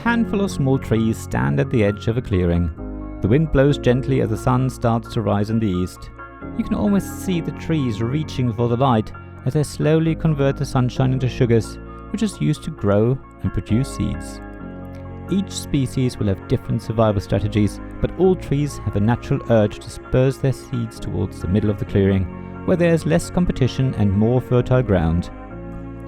handful of small trees stand at the edge of a clearing. The wind blows gently as the sun starts to rise in the east. You can almost see the trees reaching for the light as they slowly convert the sunshine into sugars, which is used to grow and produce seeds. Each species will have different survival strategies, but all trees have a natural urge to disperse their seeds towards the middle of the clearing, where there is less competition and more fertile ground.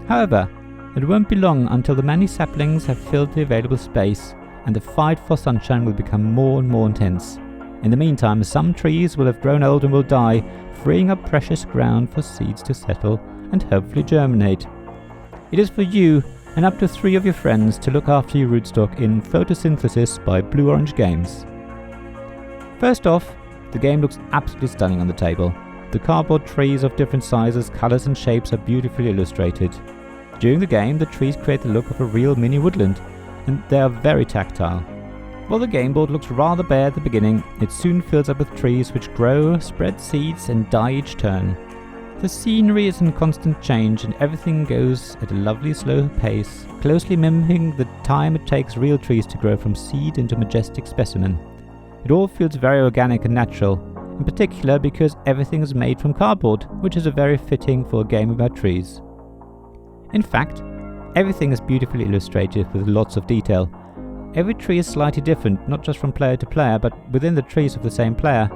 However, it won't be long until the many saplings have filled the available space, and the fight for sunshine will become more and more intense. In the meantime, some trees will have grown old and will die, freeing up precious ground for seeds to settle and hopefully germinate. It is for you and up to 3 of your friends to look after your rootstock in Photosynthesis by Blue Orange Games. First off, the game looks absolutely stunning on the table. The cardboard trees of different sizes, colours and shapes are beautifully illustrated. During the game, the trees create the look of a real mini woodland, and they are very tactile. While the game board looks rather bare at the beginning, it soon fills up with trees which grow, spread seeds and die each turn. The scenery is in constant change and everything goes at a lovely slow pace, closely mimicking the time it takes real trees to grow from seed into majestic specimen. It all feels very organic and natural, in particular because everything is made from cardboard, which is very fitting for a game about trees. In fact, everything is beautifully illustrated with lots of detail. Every tree is slightly different, not just from player to player, but within the trees of the same player.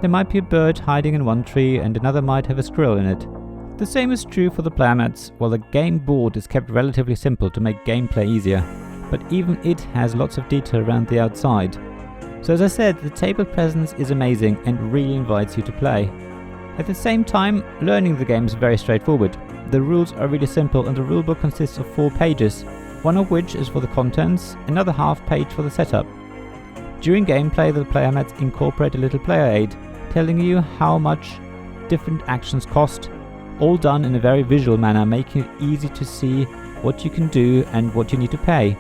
There might be a bird hiding in one tree and another might have a squirrel in it. The same is true for the player mats, while the game board is kept relatively simple to make gameplay easier, but even it has lots of detail around the outside. So as I said, the table presence is amazing and really invites you to play. At the same time, learning the game is very straightforward. The rules are really simple and the rulebook consists of 4 pages, one of which is for the contents, another half page for the setup. During gameplay, the player mats incorporate a little player aid, telling you how much different actions cost, all done in a very visual manner, making it easy to see what you can do and what you need to pay.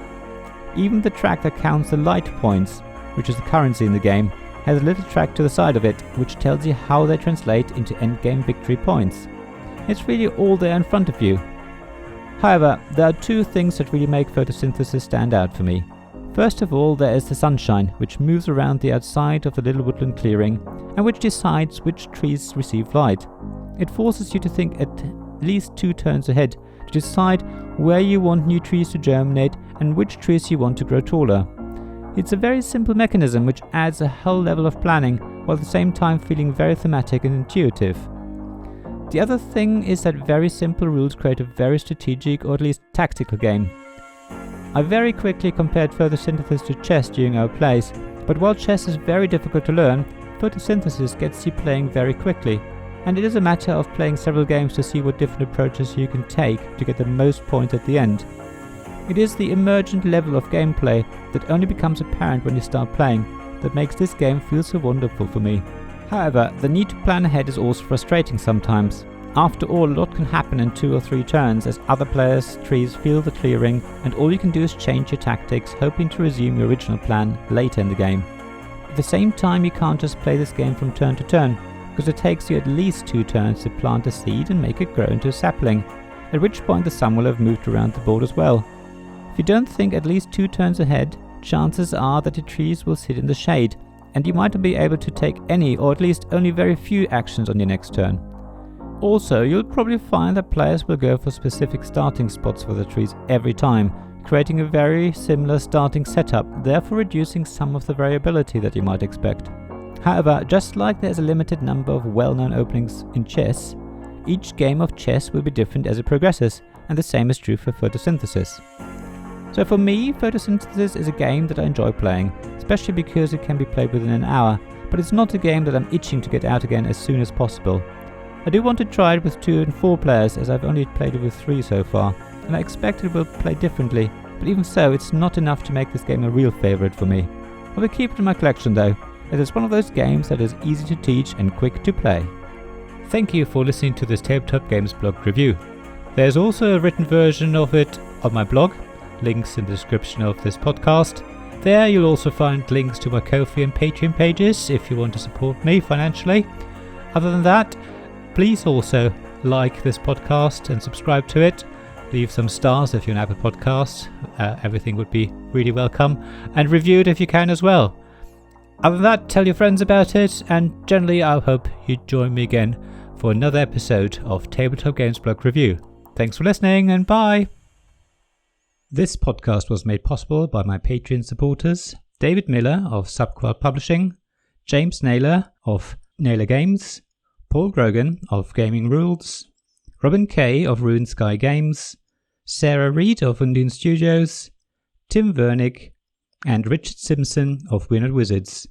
Even the track that counts the light points, which is the currency in the game, has a little track to the side of it, which tells you how they translate into endgame victory points. It's really all there in front of you. However, there are 2 things that really make photosynthesis stand out for me. First of all, there is the sunshine, which moves around the outside of the little woodland clearing and which decides which trees receive light. It forces you to think at least 2 turns ahead to decide where you want new trees to germinate and which trees you want to grow taller. It's a very simple mechanism which adds a whole level of planning while at the same time feeling very thematic and intuitive. The other thing is that very simple rules create a very strategic or at least tactical game. I very quickly compared photosynthesis to chess during our plays, but while chess is very difficult to learn, photosynthesis gets you playing very quickly, and it is a matter of playing several games to see what different approaches you can take to get the most points at the end. It is the emergent level of gameplay that only becomes apparent when you start playing that makes this game feel so wonderful for me. However, the need to plan ahead is also frustrating sometimes. After all, a lot can happen in 2 or 3 turns as other players' trees fill the clearing and all you can do is change your tactics, hoping to resume your original plan later in the game. At the same time, you can't just play this game from turn to turn, because it takes you at least 2 turns to plant a seed and make it grow into a sapling, at which point the sun will have moved around the board as well. If you don't think at least 2 turns ahead, chances are that your trees will sit in the shade, and you might not be able to take any or at least only very few actions on your next turn. Also, you'll probably find that players will go for specific starting spots for the trees every time, creating a very similar starting setup, therefore reducing some of the variability that you might expect. However, just like there's a limited number of well-known openings in chess, each game of chess will be different as it progresses, and the same is true for photosynthesis. So for me, photosynthesis is a game that I enjoy playing, especially because it can be played within an hour, but it's not a game that I'm itching to get out again as soon as possible. I do want to try it with 2 and 4 players, as I've only played it with 3 so far, and I expect it will play differently, but even so, it's not enough to make this game a real favourite for me. I will keep it in my collection though, as it's one of those games that is easy to teach and quick to play. Thank you for listening to this Tabletop Games blog review. There's also a written version of it on my blog, links in the description of this podcast. There you'll also find links to my Ko-fi and Patreon pages if you want to support me financially. Other than that, please also like this podcast and subscribe to it. Leave some stars if you're an Apple Podcast. Everything would be really welcome, and review it if you can as well. Other than that, tell your friends about it, and generally I hope you join me again for another episode of Tabletop Games Blog Review. Thanks for listening, and bye! This podcast was made possible by my Patreon supporters, David Miller of Subquad Publishing, James Naylor of Naylor Games, Paul Grogan of Gaming Rules, Robin Kay of Ruined Sky Games, Sarah Reed of Undine Studios, Tim Vernick, and Richard Simpson of Weird Wizards.